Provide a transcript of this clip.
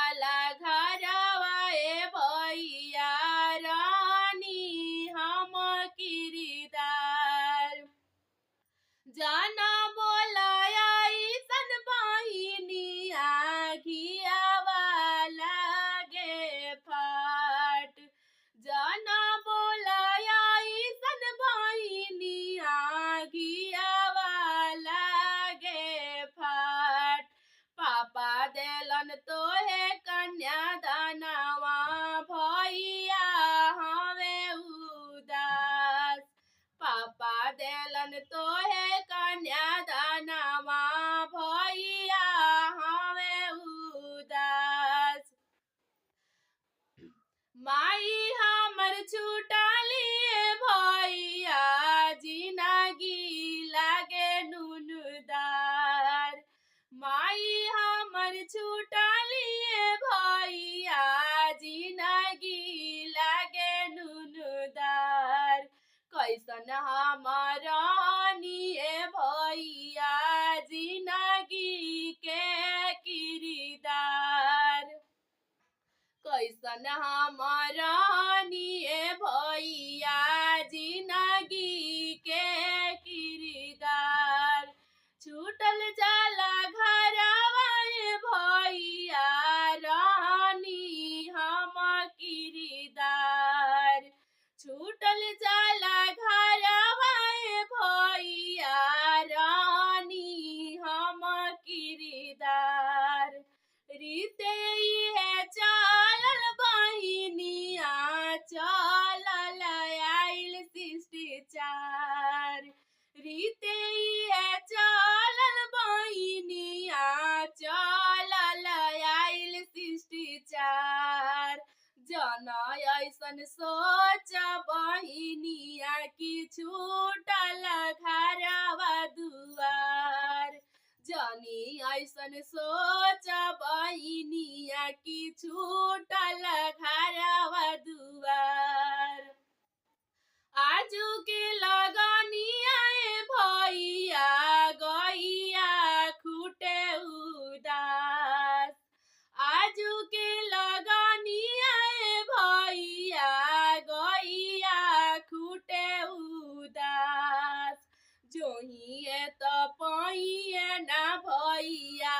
जाला घरवा ए भैया रानी हम किरदार। जाना बोलाया सन बहिनिया घियावा लागे फाट। जाना बोलाया सन बहिनिया घियावा लागे फाट। पापा देलन तोहे कन्यादानवा भैया हमें उदास। पापा देलन तोहे कन्यादानवा भैया हमें उदास। माई हमर छुटलिए भैया जिनगी लागे नुनदार। माई हमर छुटलिए भैया जिनगी लागे नुनदार। कैसन हमर रानिए भैया जिनगी के किरदार। कैसन हमर रानिए भैया जिनगी के किरदार। छूटल जाला घरवा ए भैया रानी हम किरदार। छूटल जाला घरवा ए भैया रानी हम किरदार। रीते है चलल बहिनिया चलल आइल शिष्टाचार। रीते है चलल बहिनिया चलल आइल शिष्टाचार। जना ऐसन सोच बहिनिया की छूटल घरवा दुआर। जनी ऐसन सोच बहिनिया की छूटल घरवा दुआर। आजू के लगनिया ए भैया गैया खूटे उदास। आजू के लगनिया ए भैया गैया खूटे उदास। जोहिए तो पहिए ना भैया